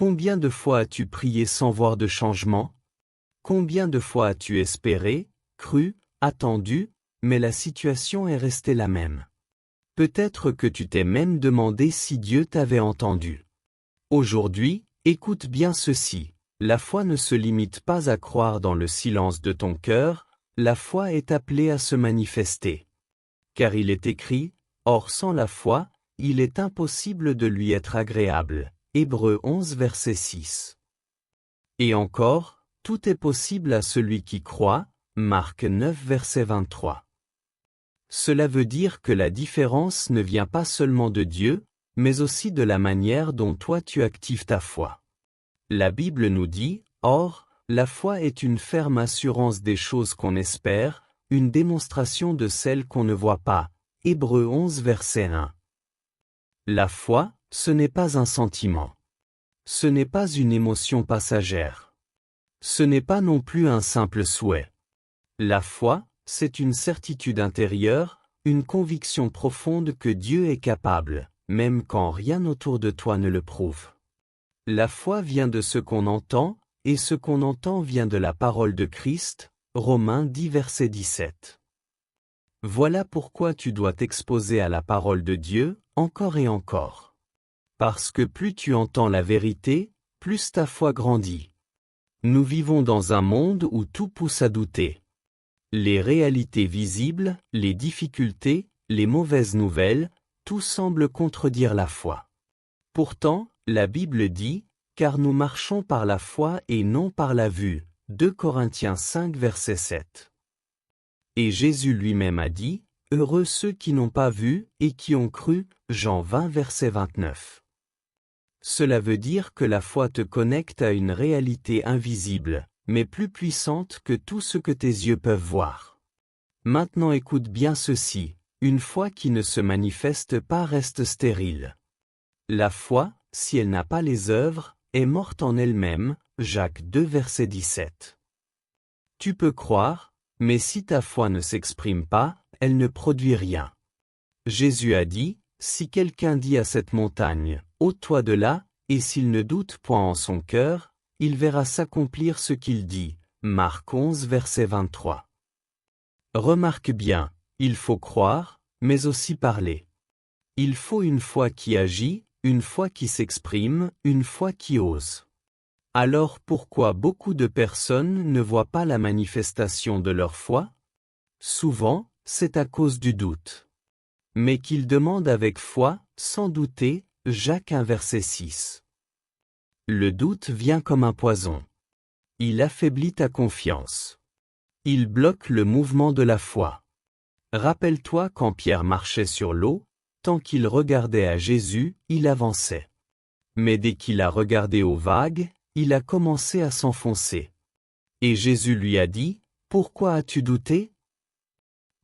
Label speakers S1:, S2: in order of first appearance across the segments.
S1: Combien de fois as-tu prié sans voir de changement? Combien de fois as-tu espéré, cru, attendu, mais la situation est restée la même? Peut-être que tu t'es même demandé si Dieu t'avait entendu. Aujourd'hui, écoute bien ceci. La foi ne se limite pas à croire dans le silence de ton cœur, la foi est appelée à se manifester. Car il est écrit, « Or sans la foi, il est impossible de lui être agréable. » Hébreux 11 verset 6. Et encore, tout est possible à celui qui croit, Marc 9 verset 23. Cela veut dire que la différence ne vient pas seulement de Dieu, mais aussi de la manière dont toi tu actives ta foi. La Bible nous dit, « Or, la foi est une ferme assurance des choses qu'on espère, une démonstration de celles qu'on ne voit pas. » Hébreux 11 verset 1. La foi, ce n'est pas un sentiment. Ce n'est pas une émotion passagère. Ce n'est pas non plus un simple souhait. La foi, c'est une certitude intérieure, une conviction profonde que Dieu est capable, même quand rien autour de toi ne le prouve. La foi vient de ce qu'on entend, et ce qu'on entend vient de la parole de Christ, Romains 10 verset 17. Voilà pourquoi tu dois t'exposer à la parole de Dieu, encore et encore. Parce que plus tu entends la vérité, plus ta foi grandit. Nous vivons dans un monde où tout pousse à douter. Les réalités visibles, les difficultés, les mauvaises nouvelles, tout semble contredire la foi. Pourtant, la Bible dit, « Car nous marchons par la foi et non par la vue. » 2 Corinthiens 5 verset 7. Et Jésus lui-même a dit, « Heureux ceux qui n'ont pas vu et qui ont cru. » Jean 20 verset 29. Cela veut dire que la foi te connecte à une réalité invisible, mais plus puissante que tout ce que tes yeux peuvent voir. Maintenant écoute bien ceci, une foi qui ne se manifeste pas reste stérile. La foi, si elle n'a pas les œuvres, est morte en elle-même, Jacques 2 verset 17. Tu peux croire, mais si ta foi ne s'exprime pas, elle ne produit rien. Jésus a dit, « Si quelqu'un dit à cette montagne, « ôte-toi de là », et s'il ne doute point en son cœur, il verra s'accomplir ce qu'il dit. Marc 11 verset 23. Remarque bien, il faut croire, mais aussi parler. Il faut une foi qui agit, une foi qui s'exprime, une foi qui ose. Alors pourquoi beaucoup de personnes ne voient pas la manifestation de leur foi? Souvent, c'est à cause du doute. Mais qu'ils demandent avec foi, sans douter, Jacques 1 verset 6. Le doute vient comme un poison. Il affaiblit ta confiance. Il bloque le mouvement de la foi. Rappelle-toi quand Pierre marchait sur l'eau, tant qu'il regardait à Jésus, il avançait. Mais dès qu'il a regardé aux vagues, il a commencé à s'enfoncer. Et Jésus lui a dit, « Pourquoi as-tu douté ?»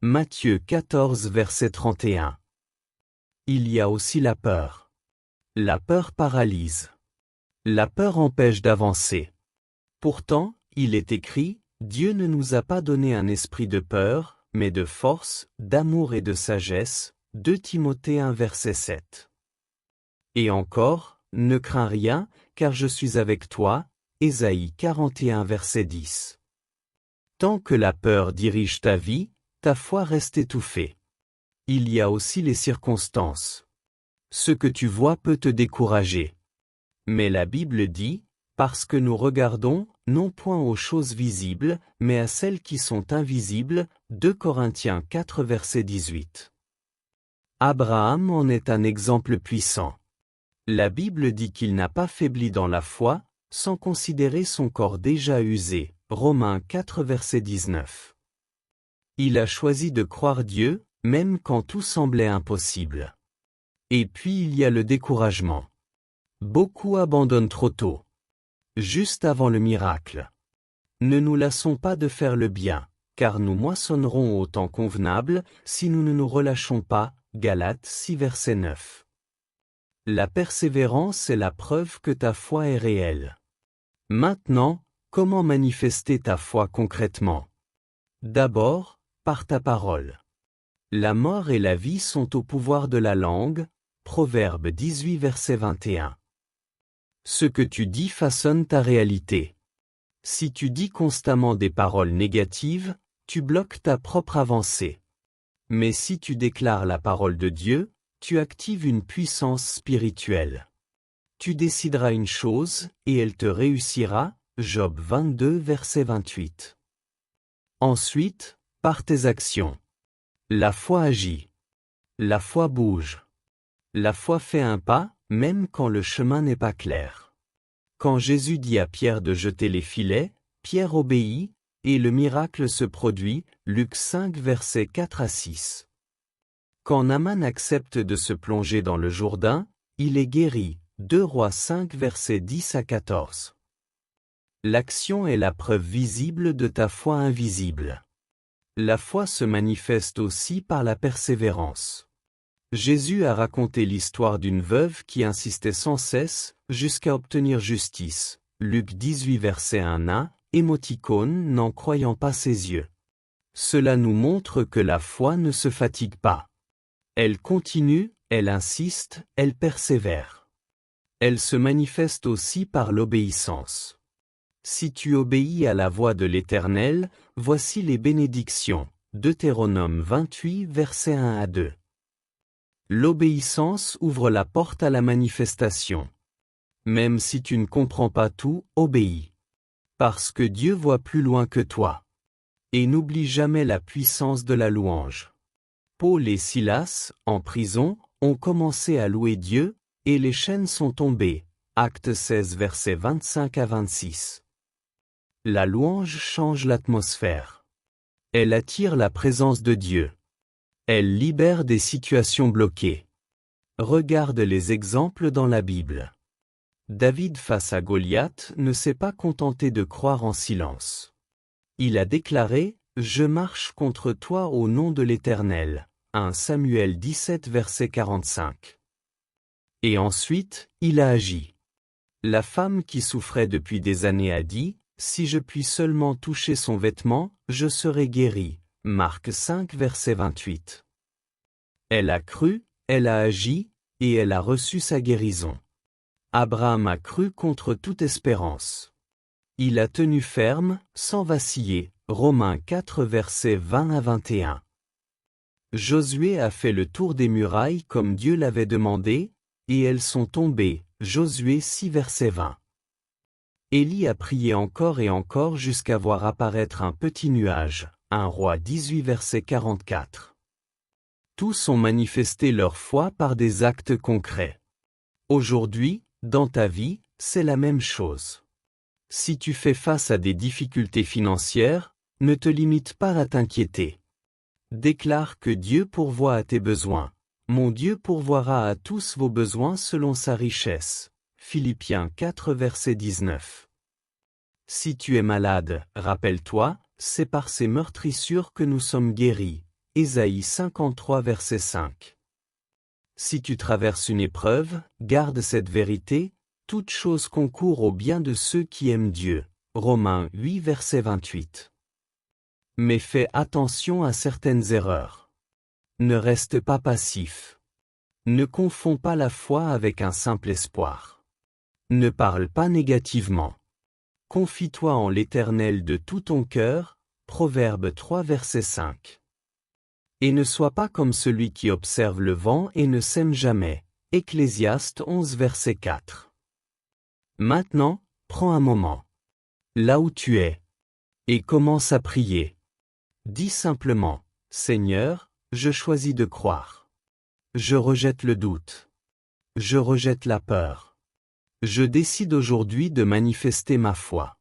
S1: Matthieu 14 verset 31. Il y a aussi la peur. La peur paralyse. La peur empêche d'avancer. Pourtant, il est écrit, Dieu ne nous a pas donné un esprit de peur, mais de force, d'amour et de sagesse. 2 Timothée 1 verset 7. Et encore, ne crains rien, car je suis avec toi. Ésaïe 41 verset 10. Tant que la peur dirige ta vie, ta foi reste étouffée. Il y a aussi les circonstances. Ce que tu vois peut te décourager. Mais la Bible dit, parce que nous regardons, non point aux choses visibles, mais à celles qui sont invisibles, 2 Corinthiens 4 verset 18. Abraham en est un exemple puissant. La Bible dit qu'il n'a pas faibli dans la foi, sans considérer son corps déjà usé, Romains 4 verset 19. Il a choisi de croire Dieu, même quand tout semblait impossible. Et puis il y a le découragement. Beaucoup abandonnent trop tôt. Juste avant le miracle. Ne nous lassons pas de faire le bien, car nous moissonnerons au temps convenable, si nous ne nous relâchons pas. Galates 6 verset 9. La persévérance est la preuve que ta foi est réelle. Maintenant, comment manifester ta foi concrètement? D'abord, par ta parole. La mort et la vie sont au pouvoir de la langue, Proverbe 18 verset 21. Ce que tu dis façonne ta réalité. Si tu dis constamment des paroles négatives, tu bloques ta propre avancée. Mais si tu déclares la parole de Dieu, tu actives une puissance spirituelle. Tu décideras une chose, et elle te réussira. Job 22 verset 28. Ensuite, par tes actions. La foi agit. La foi bouge. La foi fait un pas, même quand le chemin n'est pas clair. Quand Jésus dit à Pierre de jeter les filets, Pierre obéit, et le miracle se produit. Luc 5 versets 4 à 6. Quand Naaman accepte de se plonger dans le Jourdain, il est guéri. 2 Rois 5 versets 10 à 14. L'action est la preuve visible de ta foi invisible. La foi se manifeste aussi par la persévérance. Jésus a raconté l'histoire d'une veuve qui insistait sans cesse, jusqu'à obtenir justice. Luc 18 verset 1a, émoticône n'en croyant pas ses yeux. Cela nous montre que la foi ne se fatigue pas. Elle continue, elle insiste, elle persévère. Elle se manifeste aussi par l'obéissance. Si tu obéis à la voix de l'Éternel, voici les bénédictions. Deutéronome 28 versets 1 à 2. L'obéissance ouvre la porte à la manifestation. Même si tu ne comprends pas tout, obéis. Parce que Dieu voit plus loin que toi. Et n'oublie jamais la puissance de la louange. Paul et Silas, en prison, ont commencé à louer Dieu, et les chaînes sont tombées. Actes 16 versets 25 à 26. La louange change l'atmosphère. Elle attire la présence de Dieu. Elle libère des situations bloquées. Regarde les exemples dans la Bible. David face à Goliath ne s'est pas contenté de croire en silence. Il a déclaré « Je marche contre toi au nom de l'Éternel » 1 Samuel 17 verset 45. Et ensuite, il a agi. La femme qui souffrait depuis des années a dit « Si je puis seulement toucher son vêtement, je serai guérie » Marc 5 verset 28. Elle a cru, elle a agi, et elle a reçu sa guérison. Abraham a cru contre toute espérance. Il a tenu ferme, sans vaciller. Romains 4 versets 20 à 21. Josué a fait le tour des murailles comme Dieu l'avait demandé, et elles sont tombées. Josué 6 verset 20. Élie a prié encore et encore jusqu'à voir apparaître un petit nuage. 1 Roi 18 verset 44. Tous ont manifesté leur foi par des actes concrets. Aujourd'hui, dans ta vie, c'est la même chose. Si tu fais face à des difficultés financières, ne te limite pas à t'inquiéter. Déclare que Dieu pourvoit à tes besoins. Mon Dieu pourvoira à tous vos besoins selon sa richesse. Philippiens 4 verset 19. Si tu es malade, rappelle-toi, c'est par ces meurtrissures que nous sommes guéris. Ésaïe 53 verset 5. Si tu traverses une épreuve, garde cette vérité, toute chose concourt au bien de ceux qui aiment Dieu. Romains 8 verset 28. Mais fais attention à certaines erreurs. Ne reste pas passif. Ne confonds pas la foi avec un simple espoir. Ne parle pas négativement. Confie-toi en l'Éternel de tout ton cœur. Proverbe 3 verset 5. Et ne sois pas comme celui qui observe le vent et ne sème jamais. Ecclésiaste 11 verset 4. Maintenant, prends un moment. Là où tu es. Et commence à prier. Dis simplement, Seigneur, je choisis de croire. Je rejette le doute. Je rejette la peur. Je décide aujourd'hui de manifester ma foi.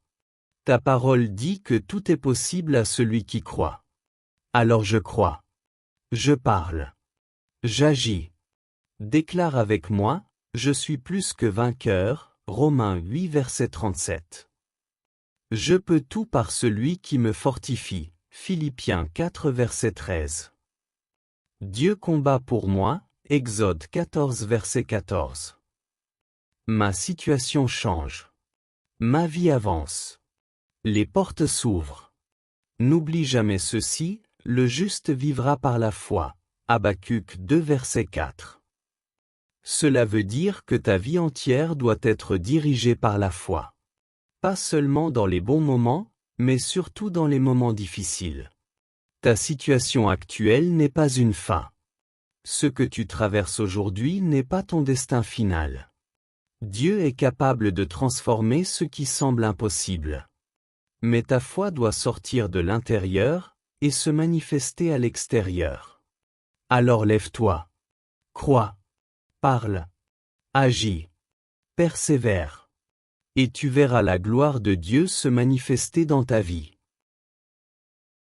S1: Ta parole dit que tout est possible à celui qui croit. Alors je crois. Je parle. J'agis. Déclare avec moi, je suis plus que vainqueur, Romains 8 verset 37. Je peux tout par celui qui me fortifie, Philippiens 4 verset 13. Dieu combat pour moi, Exode 14 verset 14. Ma situation change. Ma vie avance. Les portes s'ouvrent. N'oublie jamais ceci, le juste vivra par la foi. Habacuc 2 verset 4. Cela veut dire que ta vie entière doit être dirigée par la foi. Pas seulement dans les bons moments, mais surtout dans les moments difficiles. Ta situation actuelle n'est pas une fin. Ce que tu traverses aujourd'hui n'est pas ton destin final. Dieu est capable de transformer ce qui semble impossible. Mais ta foi doit sortir de l'intérieur et se manifester à l'extérieur. Alors lève-toi. Crois. Parle. Agis. Persévère. Et tu verras la gloire de Dieu se manifester dans ta vie.